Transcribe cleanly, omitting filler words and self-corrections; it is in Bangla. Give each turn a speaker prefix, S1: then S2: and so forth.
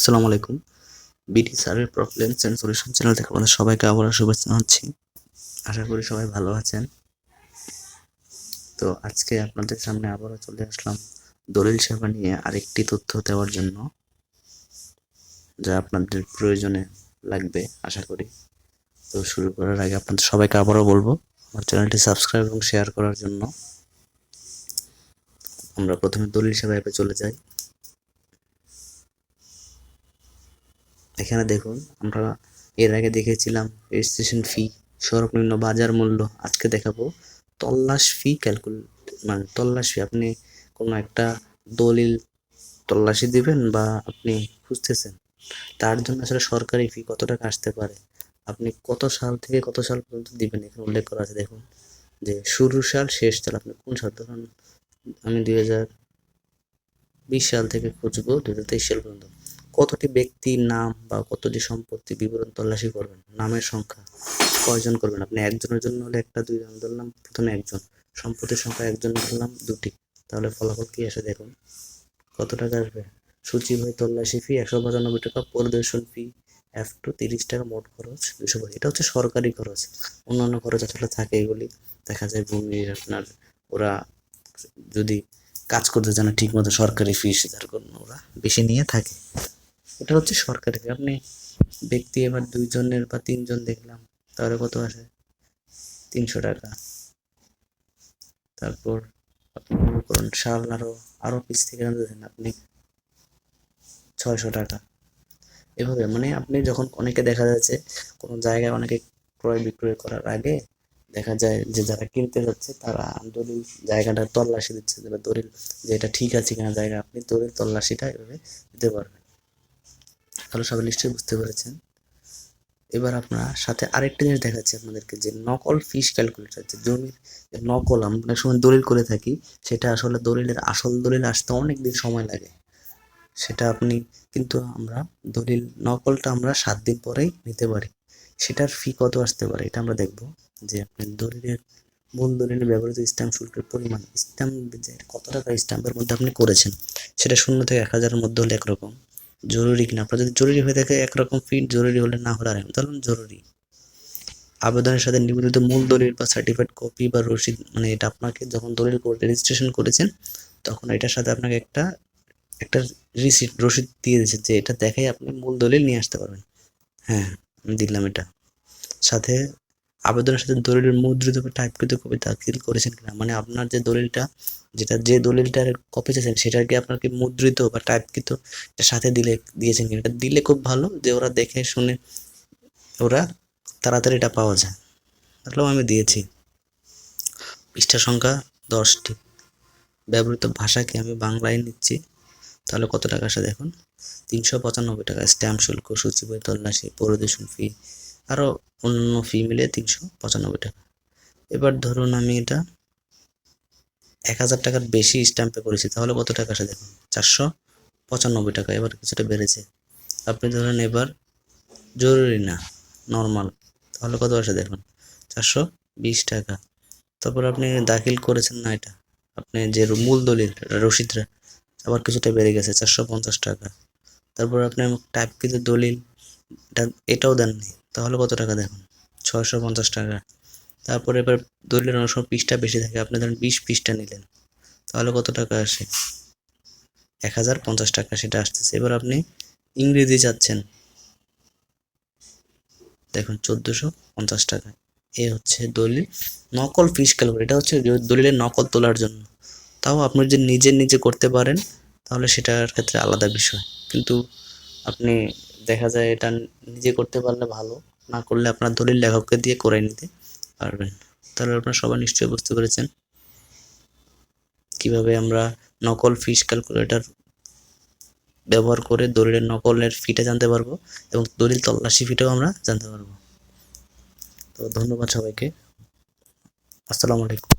S1: আসসালামু আলাইকুম। BD survey problems and solution channel থেকে আপনাদের সবাইকে আবারও শুভেচ্ছা জানাচ্ছি। আশা করি সবাই ভালো আছেন। তো আজকে আপনাদের সামনে আবারও চলে আসলাম দলিল সেবা নিয়ে আরেকটি তথ্য দেওয়ার জন্য, যা আপনাদের প্রয়োজনে লাগবে আশা করি। তো শুরু করার আগে আপনাদের সবাইকে আবারও বলবো আমার চ্যানেলটি সাবস্ক্রাইব এবং শেয়ার করার জন্য। আমরা প্রথমে দলিল সেবা অ্যাপে চলে যাই। এখানে দেখুন, আমরা এর আগে দেখেছিলাম রেজিস্ট্রেশন ফি, সর্বনিম্ন বাজার মূল্য। আজকে দেখাবো তল্লাশ ফি ক্যালকুলেট, মানে তল্লাশ ফি। আপনি কোনো একটা দলিল তল্লাশি দিবেন বা আপনি খুঁজতেছেন, তার জন্য আসলে সরকারি ফি কত টাকা আসতে পারে, আপনি কত সাল থেকে কত সাল পর্যন্ত দিবেন এখানে উল্লেখ করা আছে। দেখুন যে শুরু সাল, শেষ সাল, আপনি কোন সাল। ধরুন আমি 2020 সাল থেকে খুঁজবো 2023 সাল পর্যন্ত। কতটি ব্যক্তির নাম বা কতটি সম্পত্তি বিবরণ তল্লাশি করবেন, নামের সংখ্যা কয়জন করবেন। আপনি একজনের জন্য হলে একটা, দুইজন ধরলাম, প্রথমে একজন। সম্পত্তির সংখ্যা একজন ধরলাম, দুটি। তাহলে ফলাফল কি আসে দেখুন, কত টাকা আসবে। সূচিবই তল্লাশি ফি 195 টাকা, পরিদর্শন ফি F2 30 টাকা, মোট খরচ 200। এটা হচ্ছে সরকারি খরচ। অন্যান্য খরচ আসলে থাকে, এগুলি দেখা যায় ভূমির আপনার, ওরা যদি কাজ করতে জানে ঠিক মতো সরকারি ফি স্বীকার করুন, ওরা বেশি নিয়ে থাকে। এটা হচ্ছে সরকারি ফি। আপনি ব্যক্তি এবার 2 জনের বা 3 জন দেখলাম, তাহলে কত আসে 300 টাকা। তারপর আপনি মনে করুন সাল আরো পিস থেকে জানতেছেন, আপনি 600 টাকা। এভাবে মানে আপনি যখন অনেকে দেখা যাচ্ছে কোনো জায়গায় অনেকে ক্রয় বিক্রয় করার আগে দেখা যায় যে যারা কিনতে যাচ্ছে তারা দলিল জায়গাটা তল্লাশি দিচ্ছে, যে দলিল যে এটা ঠিক আছে কিনা জায়গা, আপনি দলিল তল্লাশিটা এভাবে দিতে পারবেন। তাহলে সবাই নিশ্চয়ই বুঝতে পেরেছেন। এবার আপনার সাথে আরেকটা জিনিস দেখাচ্ছি আপনাদেরকে, যে নকল ফিস ক্যালকুলেটর, যে জমির নকল আমরা অনেক সময় দলিল করে থাকি, সেটা আসলে দলিলের আসল দলিল আসতে অনেক দিন সময় লাগে। সেটা আপনি কিন্তু আমরা দলিল নকলটা আমরা 7 দিন পরেই নিতে পারি। সেটার ফি কত আসতে পারে এটা আমরা দেখব। যে আপনার দলিলের মূল দলিলে ব্যবহৃত স্ট্যাম্প শুল্কের পরিমাণ, স্ট্যাম্প যে কত টাকা স্ট্যাম্পের মধ্যে আপনি করেছেন, সেটা 0 থেকে 1000-এর মধ্যে হলে একরকম জরুরি কিনা। আপনার যদি জরুরি হয়ে থাকে একরকম ফি, জরুরি হলে না হলে আরেক। ধরুন জরুরি আবেদনের সাথে নিবন্ধিত মূল দলিল বা সার্টিফাইড কপি বা রসিদ, মানে এটা আপনাকে যখন দলিল করে রেজিস্ট্রেশন করেছেন তখন এটার সাথে আপনাকে একটা একটা রসিদ দিয়ে দিচ্ছে, যে এটা দেখাই আপনি মূল দলিল নিয়ে আসতে পারবেন। হ্যাঁ, আমি দিলাম এটা। সাথে আবেদনের সাথে দলিলের মুদ্রিত বা টাইপকৃত কপি দাখিল করেছেন কিনা, মানে আপনার যে দলিলটা, যে দলিলটার কপি চাইছেন সেটাকে আপনার কি মুদ্রিত বা টাইপকৃত এটার সাথে দিয়েছেন কিনা। এটা দিলে খুব ভালো, যে ওরা দেখে শুনে ওরা তাড়াতাড়ি এটা পাওয়া যায়। তাহলেও আমি দিয়েছি। পৃষ্ঠা সংখ্যা 10টি। ব্যবহৃত ভাষাকে আমি বাংলায় নিচ্ছি। তাহলে কত টাকা আসে দেখুন, 395 টাকা। স্ট্যাম্প শুল্ক, সূচিবই তল্লাশি, পরিদর্শন ফি, আরও অন্যান্য ফি মিলে 395 টাকা। এবার ধরুন আমি এটা 1000 টাকার বেশি স্ট্যাম্পে করেছি, তাহলে কত টাকা আসে দেখুন, 495 টাকা। এবার কিছুটা বেড়েছে। আপনি ধরেন এবার জরুরি না, নর্মাল, তাহলে কত আসে দেখুন, 420 টাকা। তারপর আপনি দাখিল করেছেন না এটা, আপনি যে মূল দলিল রসিদটা আবার কিছুটা বেড়ে গেছে, 450 টাকা। তারপর আপনি টাইপকৃত দলিল এটাও দেননি, তাহলে কত টাকা দেখুন, 650 টাকা। তারপরে এবার দলিলের অনেক সময় পৃষ্ঠা বেশি থাকে, আপনি ধরেন 20 পৃষ্ঠা নিলেন, তাহলে কত টাকা আসে, 1050 টাকা সেটা আসতেছে। এবার আপনি ইংরেজি চাচ্ছেন, দেখুন 1450 টাকা। এ হচ্ছে দলিল নকল ফিস ক্যালকুলেটর। এটা হচ্ছে দলিলের নকল তোলার জন্য। তাও আপনি যদি নিজে করতে পারেন তাহলে সেটার ক্ষেত্রে আলাদা বিষয়, কিন্তু আপনি দেখা যায় এটা নিজে করতে পারলে ভালো, না করলে আপনার দলিল লেখককে দিয়ে করে নিতে পারবেন। তাহলে আপনারা সবাই নিশ্চয়ই বুঝতে পেরেছেন কিভাবে আমরা নকল ফিস ক্যালকুলেটর ব্যবহার করে দলিলের নকলের ফিটা জানতে পারবো এবং দলিল তল্লাশি ফিটাও আমরা জানতে পারবো। তো ধন্যবাদ সবাইকে। আসসালামু আলাইকুম।